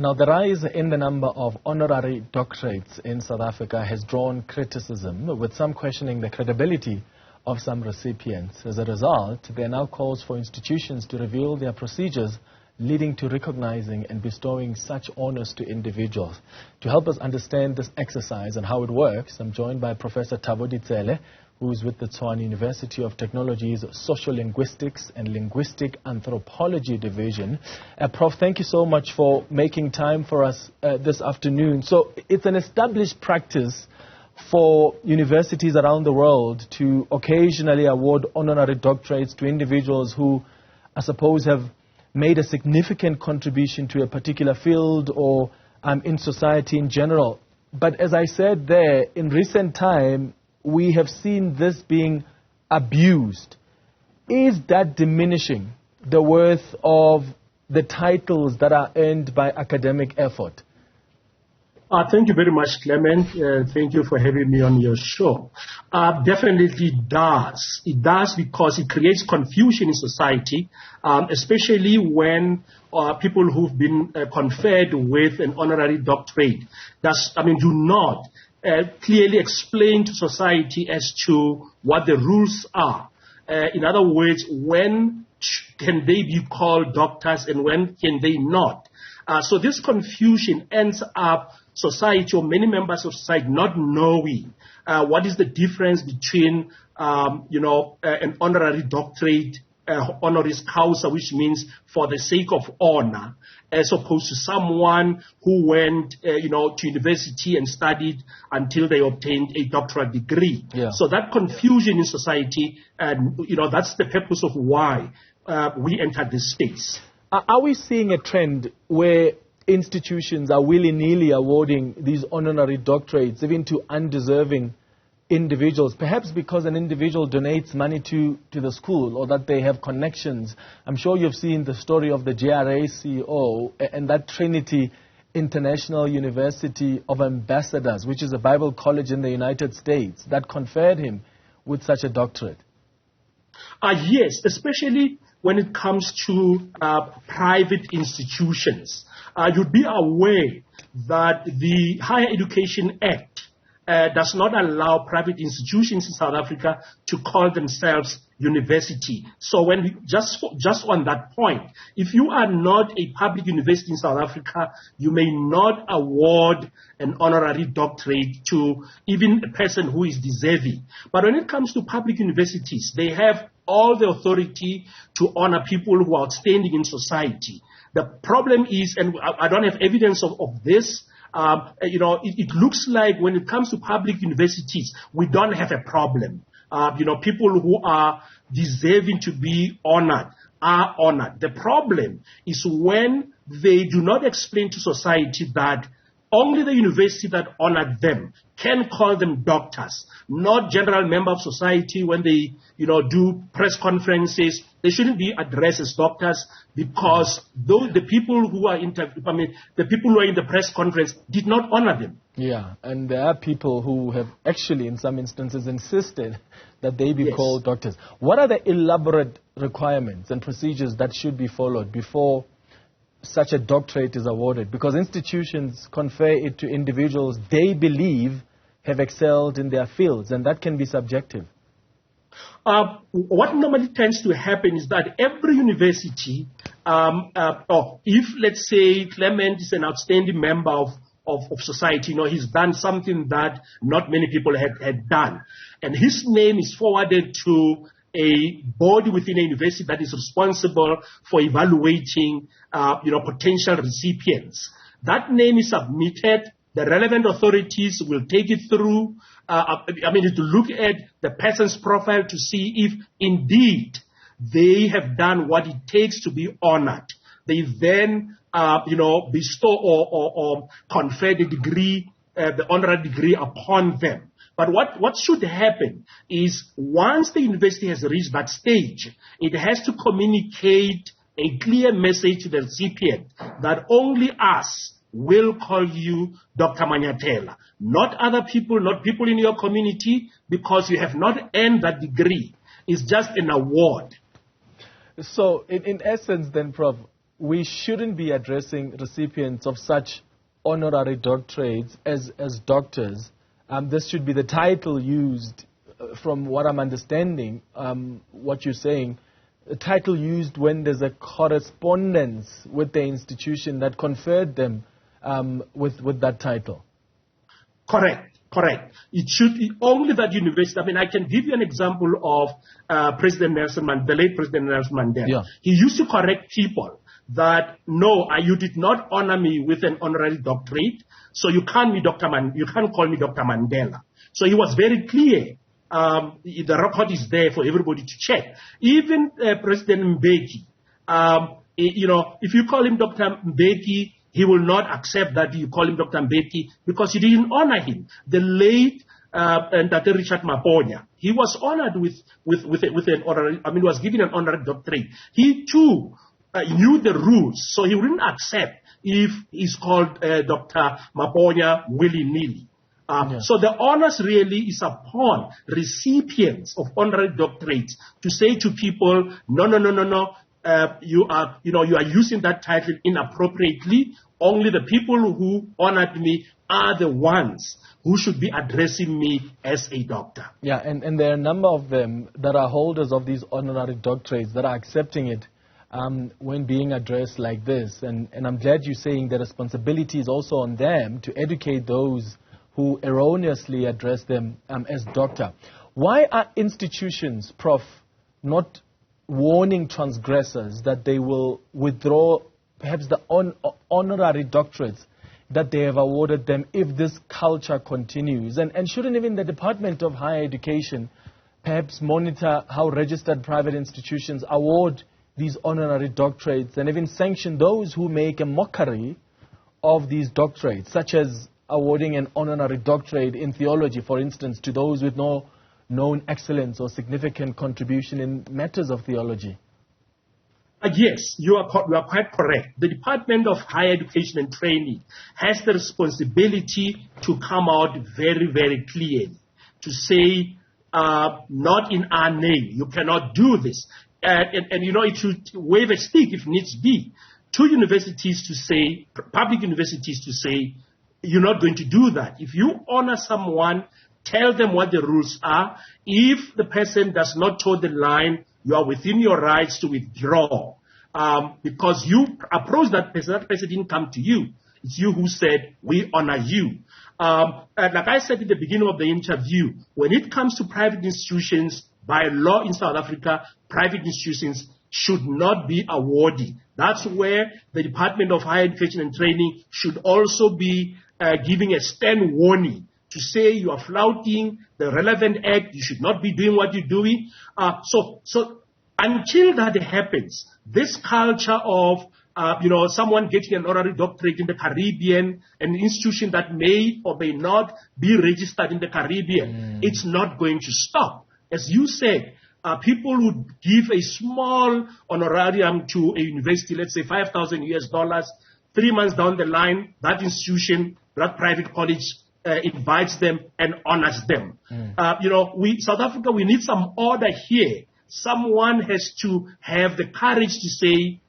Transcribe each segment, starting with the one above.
Now, the rise in the number of honorary doctorates in South Africa has drawn criticism, with some questioning the credibility of some recipients. As a result, there are now calls for institutions to reveal their procedures leading to recognizing and bestowing such honors to individuals. To help us understand this exercise and how it works, I'm joined by Professor Thabo Ditsele, who is with the Tshwane University of Technology's Sociolinguistics and Linguistic Anthropology division. Prof, thank you so much for making time for us this afternoon. So it's an established practice for universities around the world to occasionally award honorary doctorates to individuals who, I suppose, have made a significant contribution to a particular field or in society in general. But as I said there, in recent time, we have seen this being abused. Is that diminishing the worth of the titles that are earned by academic effort? Thank you very much, Clement. Thank you for having me on your show. Definitely does. It does because it creates confusion in society, especially when people who've been conferred with an honorary doctorate do not clearly explain to society as to what the rules are. In other words, when can they be called doctors and when can they not? So this confusion ends up society or many members of society not knowing what is the difference between, an honorary doctorate, honoris causa, which means for the sake of honor, as opposed to someone who went, to university and studied until they obtained a doctorate degree. Yeah. So that confusion in society, and that's the purpose of why we entered this space. Are we seeing a trend where institutions are willy-nilly awarding these honorary doctorates even to undeserving individuals, perhaps because an individual donates money to the school or that they have connections? I'm sure you've seen the story of the GRA CEO and that Trinity International University of Ambassadors, which is a Bible college in the United States, that conferred him with such a doctorate. Yes, especially when it comes to private institutions. You'd be aware that the Higher Education Act does not allow private institutions in South Africa to call themselves university. So when we, just on that point, if you are not a public university in South Africa, you may not award an honorary doctorate to even a person who is deserving. But when it comes to public universities, they have all the authority to honor people who are outstanding in society. The problem is, and I don't have evidence of this, it looks like when it comes to public universities, we don't have a problem. People who are deserving to be honored are honored. The problem is when they do not explain to society that only the university that honored them can call them doctors, not general member of society. When they, do press conferences, they shouldn't be addressed as doctors because the people who are the people who are in the press conference did not honor them. Yeah, and there are people who have actually, in some instances, insisted that they be called doctors. What are the elaborate requirements and procedures that should be followed before such a doctorate is awarded? Because institutions confer it to individuals they believe have excelled in their fields, and that can be subjective. What normally tends to happen is that every university, if, let's say, Clement is an outstanding member of society, he's done something that not many people had done, and his name is forwarded to a body within a university that is responsible for evaluating, potential recipients. That name is submitted. The relevant authorities will take it through, to look at the person's profile to see if indeed they have done what it takes to be honored. They then, bestow or confer the degree, the honorary degree upon them. But what should happen is once the university has reached that stage, it has to communicate a clear message to the recipient that only us will call you Dr. Manyatela, not other people, not people in your community, because you have not earned that degree. It's just an award. So in essence then, Prof, we shouldn't be addressing recipients of such honorary doctorates as doctors. This should be the title used, from what I'm understanding, what you're saying, a title used when there's a correspondence with the institution that conferred them with that title. Correct. It should be only that university. I mean, I can give you an example of President Nelson Mandela, the late President Nelson Mandela. Yeah. He used to correct people that, no, you did not honor me with an honorary doctorate, so you can't call me Dr. Mandela. So he was very clear. The record is there for everybody to check. Even President Mbeki, if you call him Dr. Mbeki, he will not accept that you call him Dr. Mbeki because you didn't honor him. The late Dr. Richard Maponya, he was honored with an honorary, was given an honorary doctorate. He too knew the rules, so he wouldn't accept if he's called Dr. Maponya willy-nilly. So the onus really is upon recipients of honorary doctorates to say to people, no. You are using that title inappropriately. Only the people who honored me are the ones who should be addressing me as a doctor. Yeah, and there are a number of them that are holders of these honorary doctorates that are accepting it when being addressed like this. And I'm glad you're saying the responsibility is also on them to educate those who erroneously address them as doctor. Why are institutions, Prof, not warning transgressors that they will withdraw perhaps the honorary doctorates that they have awarded them if this culture continues? And shouldn't even the Department of Higher Education perhaps monitor how registered private institutions award these honorary doctorates and even sanction those who make a mockery of these doctorates, such as awarding an honorary doctorate in theology, for instance, to those with no known excellence or significant contribution in matters of theology? Yes, you are quite correct. The Department of Higher Education and Training has the responsibility to come out very, very clearly to say, not in our name, you cannot do this. It should wave a stick if needs be to universities to say, public universities to say, you're not going to do that. If you honor someone, tell them what the rules are. If the person does not toe the line, you are within your rights to withdraw. Because you approached that person didn't come to you. It's you who said, we honor you. Like I said at the beginning of the interview, when it comes to private institutions, by law in South Africa, private institutions should not be awarding. That's where the Department of Higher Education and Training should also be giving a stern warning to say you are flouting the relevant act, you should not be doing what you're doing. So until that happens, this culture of someone getting an honorary doctorate in the Caribbean, an institution that may or may not be registered in the Caribbean, it's not going to stop. As you said, people would give a small honorarium to a university, let's say $5,000 US, 3 months down the line, that institution, that private college invites them and honors them. South Africa, we need some order here. Someone has to have the courage to say,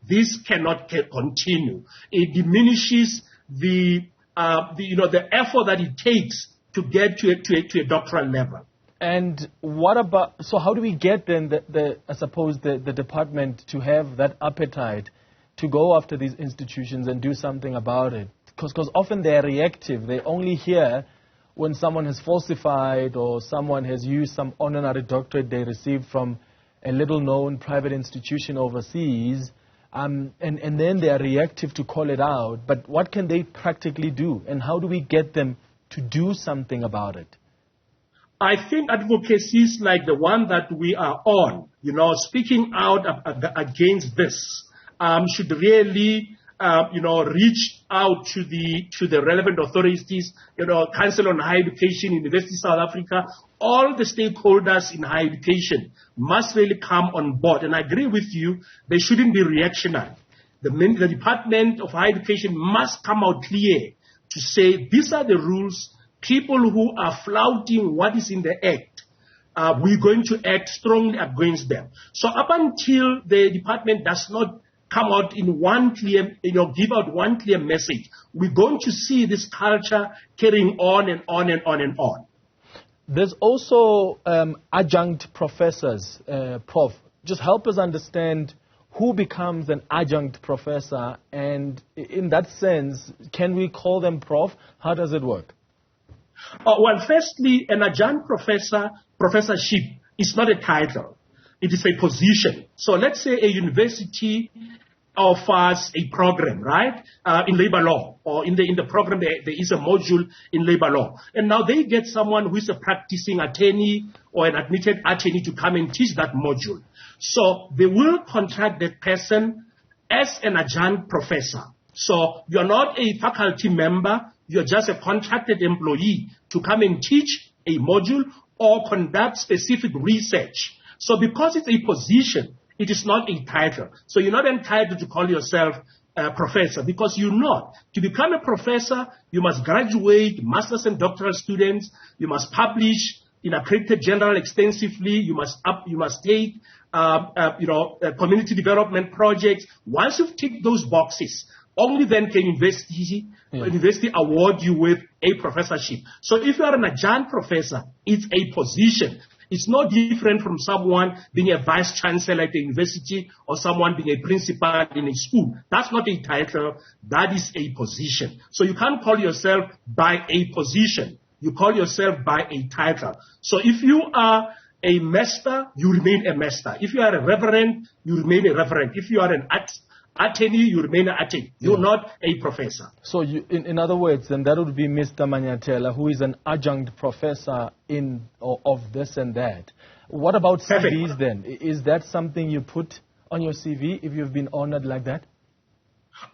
this cannot continue. It diminishes the effort that it takes to get to a doctoral level. And what about, so how do we get then the department to have that appetite to go after these institutions and do something about it? Because often they're reactive. They only hear when someone has falsified or someone has used some honorary doctorate they received from a little-known private institution overseas, and then they are reactive to call it out. But what can they practically do, and how do we get them to do something about it? I think advocacies like the one that we are on, speaking out against this, should really, reach out to the relevant authorities, Council on Higher Education, University of South Africa, all the stakeholders in higher education must really come on board. And I agree with you, they shouldn't be reactionary. The Department of Higher Education must come out clear to say, these are the rules. People who are flouting what is in the act, we're going to act strongly against them. So up until the department does not come out in one clear, give out one clear message, we're going to see this culture carrying on and on and on and on. There's also adjunct professors, Prof. Just help us understand who becomes an adjunct professor, and in that sense, can we call them prof? How does it work? Well, firstly, an adjunct professorship is not a title. It is a position. So let's say a university offers a program, right, in labor law, or in the program there is a module in labor law. And now they get someone who is a practicing attorney or an admitted attorney to come and teach that module. So they will contract that person as an adjunct professor. So you're not a faculty member, you're just a contracted employee to come and teach a module or conduct specific research. So because it's a position, it is not a title. So you're not entitled to call yourself a professor because you're not. To become a professor, you must graduate, master's and doctoral students. You must publish in accredited journal extensively. You must take community development projects. Once you've ticked those boxes, only then can university award you with a professorship. So if you are an adjunct professor, it's a position. It's no different from someone being a vice chancellor at a university or someone being a principal in a school. That's not a title. That is a position. So you can't call yourself by a position. You call yourself by a title. So if you are a master, you remain a master. If you are a reverend, you remain a reverend. If you are an attorney, you remain an attorney. You're not a professor. So in other words, then that would be Mr. Manyatela, who is an adjunct professor of this and that. What about CVs then? Is that something you put on your CV if you've been honored like that?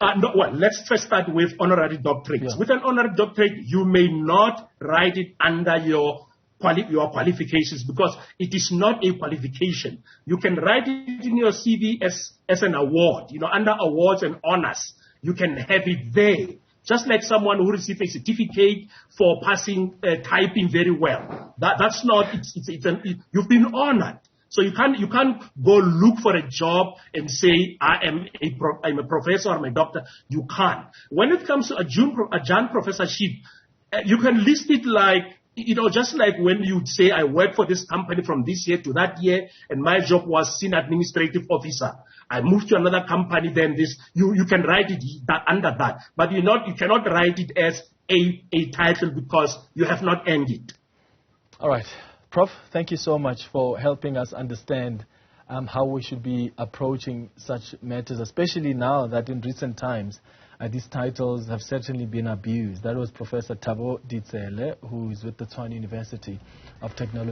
No, well, let's first start with honorary doctorates. Yeah. With an honorary doctorate, you may not write it under your qualifications because it is not a qualification. You can write it in your CV as an award, under awards and honors. You can have it there. Just like someone who received a certificate for passing typing very well. That's not, you've been honored. So you can't go look for a job and say, I'm a professor or I'm a doctor. You can't. When it comes to adjunct professorship, you can list it like, just like when you say, I work for this company from this year to that year, and my job was senior administrative officer. I moved to another company, then this, you can write it under that. But you cannot write it as a title because you have not earned it. All right. Prof, thank you so much for helping us understand how we should be approaching such matters, especially now that in recent times these titles have certainly been abused. That was Professor Thabo Ditsele, who is with the Tshwane University of Technology.